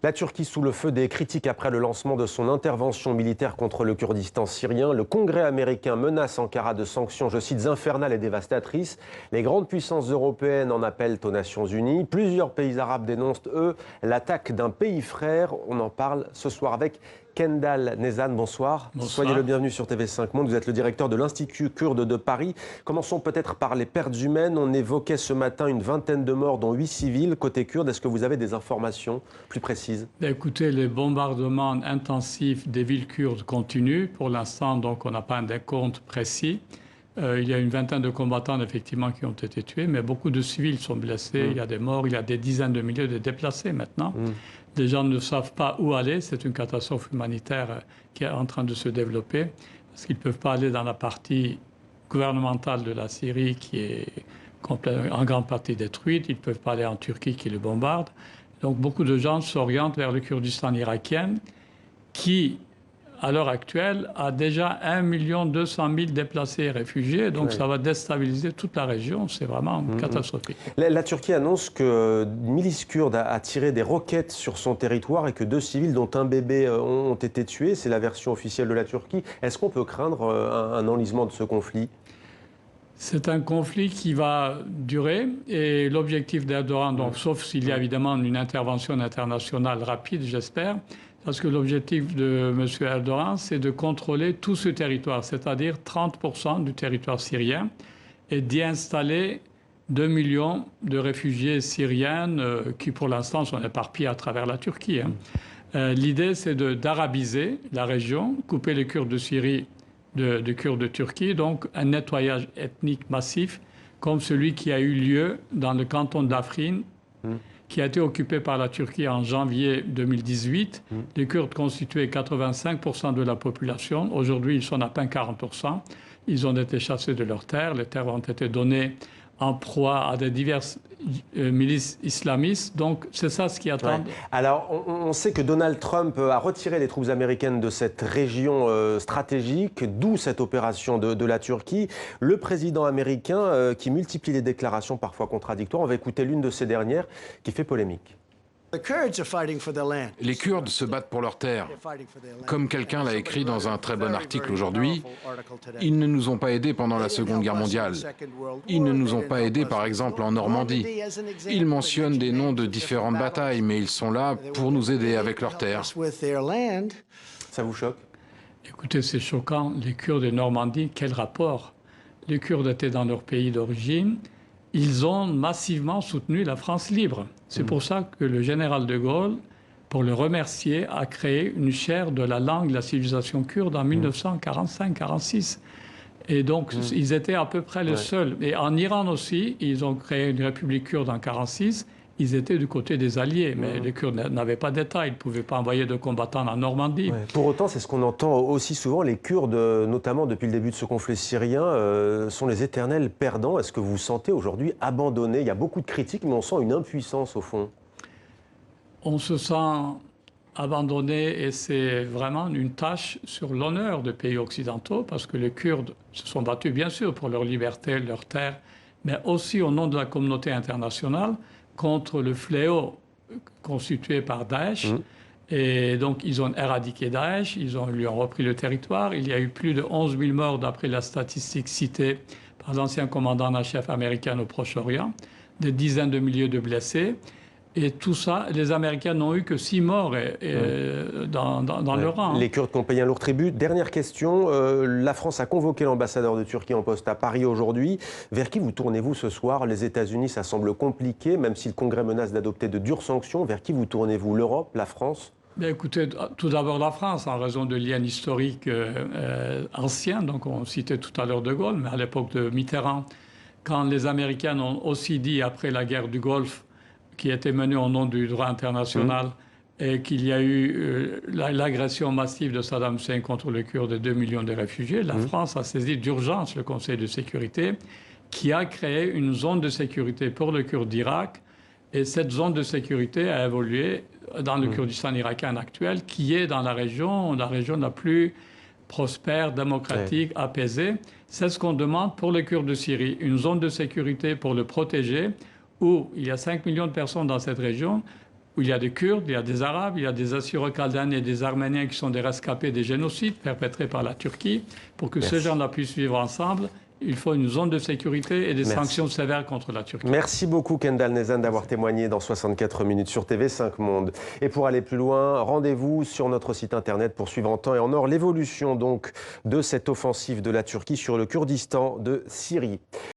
La Turquie sous le feu des critiques après le lancement de son intervention militaire contre le Kurdistan syrien. Le Congrès américain menace Ankara de sanctions, je cite, infernales et dévastatrices. Les grandes puissances européennes en appellent aux Nations Unies. Plusieurs pays arabes dénoncent, eux, l'attaque d'un pays frère. On en parle ce soir avec Kendal Nezhan, bonsoir. Bonsoir. Soyez le bienvenu sur TV5 Monde. Vous êtes le directeur de l'Institut kurde de Paris. Commençons peut-être par les pertes humaines. On évoquait ce matin une vingtaine de morts, dont 8 civils côté kurde. Est-ce que vous avez des informations plus précises? Écoutez, les bombardements intensifs des villes kurdes continuent. Pour l'instant, donc, on n'a pas un décompte précis. Il y a une vingtaine de combattants, effectivement, qui ont été tués, mais beaucoup de civils sont blessés. Il y a des morts, il y a des dizaines de milliers de déplacés maintenant. Les gens ne savent pas où aller. C'est une catastrophe humanitaire qui est en train de se développer, parce qu'ils ne peuvent pas aller dans la partie gouvernementale de la Syrie, qui est en grande partie détruite. Ils ne peuvent pas aller en Turquie, qui les bombarde. Donc beaucoup de gens s'orientent vers le Kurdistan irakien, qui, à l'heure actuelle, a déjà 1 200 000 déplacés et réfugiés. Donc ça va déstabiliser toute la région. C'est vraiment catastrophique. La Turquie annonce qu'une milice kurde a tiré des roquettes sur son territoire et que 2 civils, dont un bébé, ont été tués. C'est la version officielle de la Turquie. Est-ce qu'on peut craindre un enlisement de ce conflit ? C'est un conflit qui va durer et l'objectif d'Erdogan, donc, sauf s'il y a évidemment une intervention internationale rapide, j'espère, parce que l'objectif de M. Erdogan, c'est de contrôler tout ce territoire, c'est-à-dire 30% du territoire syrien, et d'y installer 2 millions de réfugiés syriens qui, pour l'instant, sont éparpillés à travers la Turquie. L'idée, c'est d'arabiser la région, couper les Kurdes de Syrie de Kurdes de Turquie, donc un nettoyage ethnique massif comme celui qui a eu lieu dans le canton d'Afrin, qui a été occupé par la Turquie en janvier 2018. Les Kurdes constituaient 85% de la population. Aujourd'hui, ils sont à peine 40%. Ils ont été chassés de leurs terres. Les terres ont été données en proie à des diverses milices islamistes. Donc, c'est ça ce qui attend. Ouais. Alors, on sait que Donald Trump a retiré les troupes américaines de cette région stratégique, d'où cette opération de la Turquie. Le président américain qui multiplie les déclarations parfois contradictoires. On va écouter l'une de ces dernières qui fait polémique. Les Kurdes se battent pour leur terre. Comme quelqu'un l'a écrit dans un très bon article aujourd'hui, ils ne nous ont pas aidés pendant la Seconde Guerre mondiale. Ils ne nous ont pas aidés, par exemple, en Normandie. Ils mentionnent des noms de différentes batailles, mais ils sont là pour nous aider avec leur terre. Ça vous choque? Écoutez, c'est choquant. Les Kurdes de Normandie, quel rapport? Les Kurdes étaient dans leur pays d'origine. Ils ont massivement soutenu la France libre. C'est pour ça que le général de Gaulle, pour le remercier, a créé une chaire de la langue de la civilisation kurde en 1945-46. Et donc, ils étaient à peu près les seuls. Et en Iran aussi, ils ont créé une république kurde en 1946. Ils étaient du côté des Alliés, mais les Kurdes n'avaient pas d'État, ils ne pouvaient pas envoyer de combattants en Normandie. Pour autant, c'est ce qu'on entend aussi souvent, les Kurdes, notamment depuis le début de ce conflit syrien, sont les éternels perdants. Est-ce que vous vous sentez aujourd'hui abandonné? Il y a beaucoup de critiques, mais on sent une impuissance au fond. On se sent abandonné et c'est vraiment une tâche sur l'honneur des pays occidentaux, parce que les Kurdes se sont battus, bien sûr, pour leur liberté, leur terre, mais aussi au nom de la communauté internationale, contre le fléau constitué par Daesh. Et donc, ils ont éradiqué Daesh, lui ont repris le territoire. Il y a eu plus de 11 000 morts, d'après la statistique citée par l'ancien commandant en chef américain au Proche-Orient, des dizaines de milliers de blessés. Et tout ça, les Américains n'ont eu que 6 morts dans le rang. Les Kurdes qui ont payé un lourd tribut. Dernière question, la France a convoqué l'ambassadeur de Turquie en poste à Paris aujourd'hui. Vers qui vous tournez-vous ce soir? Les États-Unis, ça semble compliqué, même si le Congrès menace d'adopter de dures sanctions. Vers qui vous tournez-vous? L'Europe, la France? Écoutez, tout d'abord la France, en raison de liens historiques anciens. Donc on citait tout à l'heure de Gaulle, mais à l'époque de Mitterrand, quand les Américains ont aussi dit, après la guerre du Golfe, qui était menée au nom du droit international, et qu'il y a eu l'agression massive de Saddam Hussein contre les Kurdes de 2 millions de réfugiés, la France a saisi d'urgence le Conseil de sécurité, qui a créé une zone de sécurité pour les Kurdes d'Irak. Et cette zone de sécurité a évolué dans le Kurdistan irakien actuel, qui est dans la région la plus prospère, démocratique, apaisée. C'est ce qu'on demande pour les Kurdes de Syrie, une zone de sécurité pour le protéger, où il y a 5 millions de personnes dans cette région, où il y a des Kurdes, il y a des Arabes, il y a des Assyro-Chaldéens et des Arméniens qui sont des rescapés des génocides perpétrés par la Turquie. Pour que ces gens-là puissent vivre ensemble, il faut une zone de sécurité et des sanctions sévères contre la Turquie. Merci beaucoup Kendall Nezhan d'avoir témoigné dans 64 minutes sur TV5 Monde. Et pour aller plus loin, rendez-vous sur notre site internet pour suivre en temps et en heure l'évolution donc de cette offensive de la Turquie sur le Kurdistan de Syrie.